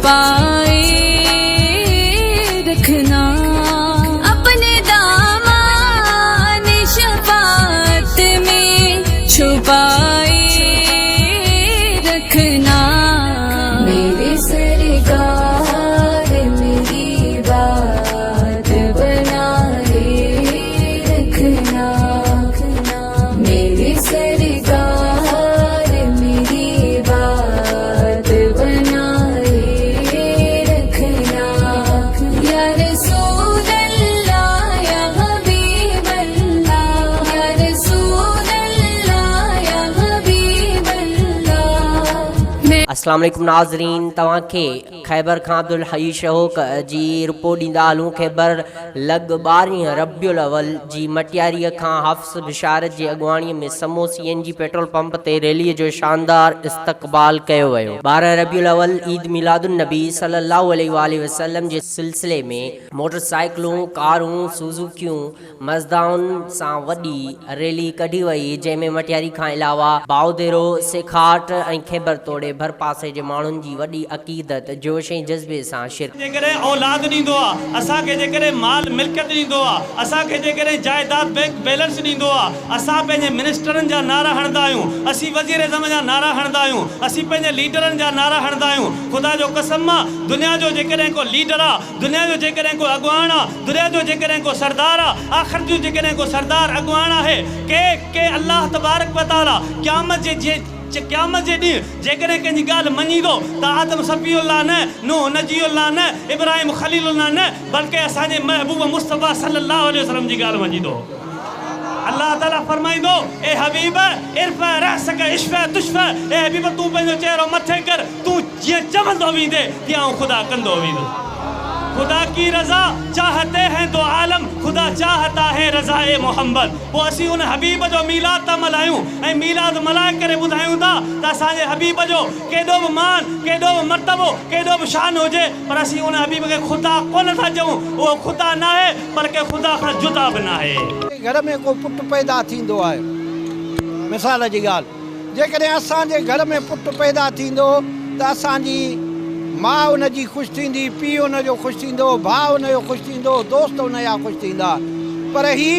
छुपाए रखना, अपने दामन शफाअत में छुपाए रखना। मेरे सरकार मेरी बात बनाए रखना, मेरे सरकार मेरी बात बनाए रखना। या रसूल अल्लाह या हबीब अल्लाह, या रसूल अल्लाह या हबीब अल्लाह। अस्सलाम वालेकुम नाज़रीन, तव्हांखे ख़ैबर खां अब्दुल हई शौक़ जी रिपोर्ट ॾींदा हलूं। ख़ैबर लॻ 12 रबियुल अवल जी मटियारीअ खां हाफ़िज़ बिशारत जी अॻुवाणीअ में समो CNG पेट्रोल पंप ते रैलीअ जो शानदार इस्तक़बाल कयो वियो। 12 रबियुल अवल ईद मिलादुन नबी सल्लल्लाहु अलैहि वसल्लम जे सिलसिले में मोटरसाइकिलूं, कारूं, सुज़ुकियूं, मज़दाउनि सां वॾी रैली कढी वई, जंहिंमें मटियारी खां अलावा बाउदेरो, सेखाट ऐं ख़ैबर तोड़े भर पासे जे माण्हुनि जी वॾी अक़ीदत जोश ऐं जज़्बे सां शिरकत। जेकॾहिं औलाद ॾींदो आहे, असांखे जेकॾहिं माल मिल्कियत ॾींदो आहे, असांखे जेकॾहिं जाइदाद बैंक बैलेंस ॾींदो आहे, असां पंहिंजे मिनिस्टरनि जा नारा हणंदा आहियूं, असीं वज़ीर एज़म जा नारा हणंदा आहियूं, असीं पंहिंजे लीडरनि जा नारा हणंदा आहियूं। ख़ुदा जो कसम आहे, दुनिया जो जेकॾहिं को लीडर आहे, दुनिया जो जेकॾहिं को अॻुवान आहे, दुनिया जो जेकॾहिं को सरदार आहे, आख़िर जो जेकॾहिं को सरदार अॻुवान आहे, के अल्लाह तबारक व तआला क़यामत जे ॾींहुं जेकॾहिं कंहिंजी ॻाल्हि मञींदो त आदम सफ़ीउल्लाह न, नूह नजीउल्लाह न, इब्राहिम ख़लीलुल्लाह न, बल्कि असांजे महबूब मुस्तफ़ा सल्लल्लाहु अलैहि वसल्लम जी ॻाल्हि मञींदो। अल्लाह ताला फरमाईंदो, ए हबीब इरफ़ा रअसक इश्फ़ा तुश्फ़ा, ए हबीब तूं पंहिंजो चेहरो मथे कर, तूं जीअं चवंदो वेंदे तीअं ख़ुदा कंदो वेंदो। खुदा की रज़ा चाहते हैं तो आलम, खुदा चाहता है रज़ाए मोहम्मद। वो असीं उन हबीब जो मीलाद था मल्हायूं ऐं मीलाद मल्हाए करे ॿुधायूं था त असांजे हबीब जो केॾो बि मान, केॾो बि मर्तबो, केॾो बि शान हुजे, पर असीं उन हबीब खे ख़ुदा कोन था चऊं। उहो ख़ुदा न आहे, पर के ख़ुदा खां जुदा बि न आहे। घर में को पुटु पैदा थींदो आहे, मिसाल जी ॻाल्हि, जेकॾहिं असांजे घर में पुटु पैदा थींदो त असांजी माउ उनजी ख़ुशि थींदी, पीउ उनजो ख़ुशि थींदो, भाउ उनजो ख़ुशि थींदो, दोस्त उनजा ख़ुशि थींदा। पर ही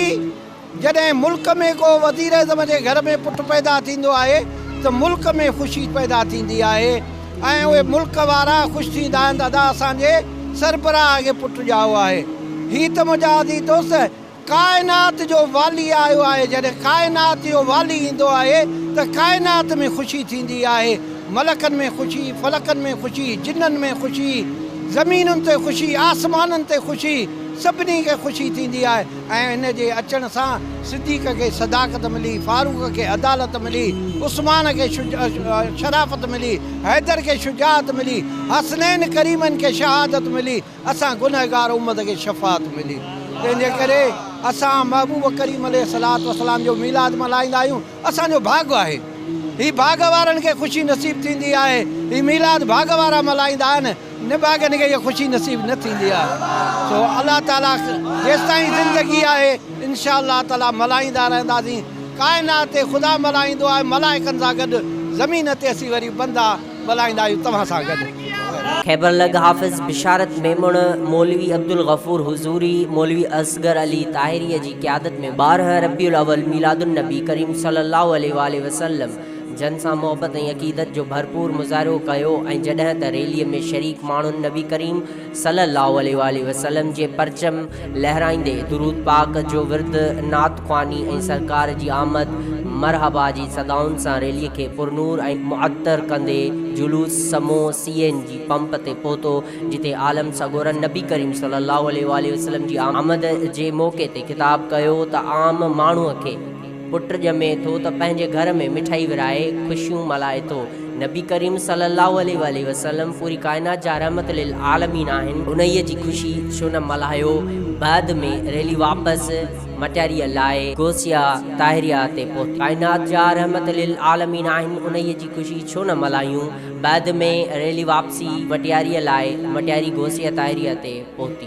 जॾहिं मुल्क में को वज़ीर एज़म जे घर में पुटु पैदा थींदो आहे त मुल्क में ख़ुशी पैदा थींदी आहे ऐं उहे मुल्क वारा ख़ुशि थींदा आहिनि। दादा असांजे सरबराह खे पुटु ॼाओ आहे। ही त मुंहिंजा अज़ीज़ दोस्त, काइनात जो वाली आयो आहे। जॾहिं काइनात जो वाली ईंदो आहे त काइनात में ख़ुशी थींदी आहे। मलकनि में ख़ुशी, फलकनि में ख़ुशी, जिन्ननि में ख़ुशी, ज़मीनुनि ते ख़ुशी, आसमाननि ते ख़ुशी, सभिनी खे ख़ुशी थींदी आहे। ऐं हिन जे अचण सां सिद्दीक़ खे सदाकत मिली, फारूक खे अदालत मिली, उस्मान खे शराफ़त मिली, हैदर खे शुजाअत मिली, हसनैन करीमनि खे शहादत मिली, असां गुनहगार उम्मत खे शफ़ाअत मिली। तंहिंजे करे असां महबूब करीम अलैहिस्सलातु वस्सलाम जो मीलाद मल्हाईंदा आहियूं। असांजो भाॻ आहे, ही भाॻ वारनि खे ख़ुशी नसीब थींदी आहे। ही मीलाद भाॻ वारा मल्हाईंदा आहिनि, निभागनि खे इहा ख़ुशी नसीब न थींदी आहे। सो अलाह ताला जेसिताईं ज़िंदगी आहे इंशा अल्लाह ताला मल्हाईंदा रहंदासीं। काइनात ते ख़ुदा मल्हाईंदो आहे मलाइकनि सां गॾु, ज़मीन ते असीं वरी बंदा मल्हाईंदा आहियूं तव्हां सां गॾु। ख़ैबर लॻ हाफ़िज़ बिशारत मेमुण मौलवी अब्दुल गफ़ूर हुज़ूरी, मौलवी असगर अली ताहिरीअ जी क़यादत में 12 रबियुल अवल मिलादुन नबी करीम सल्लल्लाहु अलैहि वसल्लम जन सां मोहब्बत ऐं अक़ीदत जो भरपूर मुज़ाहिरो कयो। ऐं जॾहिं त रैलीअ में शरीक माण्हुनि नबी करीम सल्लल्लाहु अलैहि वसल्लम जे परचम लहराईंदे दुरूद पाक जो विर्द, नात ख़्वानी ऐं सरकार जी आमद मरहबा जी सदाउनि सां रैलीअ खे पुरनूर ऐं मुअत्तर कंदे जुलूस समो CNG पंप ते पहुतो, जिते आलम सगोरन नबी करीम सल्लल्लाहु अलैहि वसल्लम जी आमद जे मौक़े ते ख़िताब कयो त आम माण्हूअ खे पुट ॼमे थो त पंहिंजे घर में मिठाई विराए ख़ुशियूं मल्हाए थो। नबी करीम सल्लल्लाहु अलैहि वसल्लम पूरी काइनात जा रहमत लिल आलमीन आहिनि, उन्हीअ जी ख़ुशी छो न मल्हायो। बाद में रैली वापसि मटियारीअ लाइ गोसिया ताहिरिया ते पहुती। काइनात जा रहमत लिल आलमीन आहिनि, उन्हीअ जी ख़ुशी छो न मल्हायूं। बाद में रैली वापसी मटियारीअ लाइ मटियारी गोसिया ताहिरिया ते पहुती।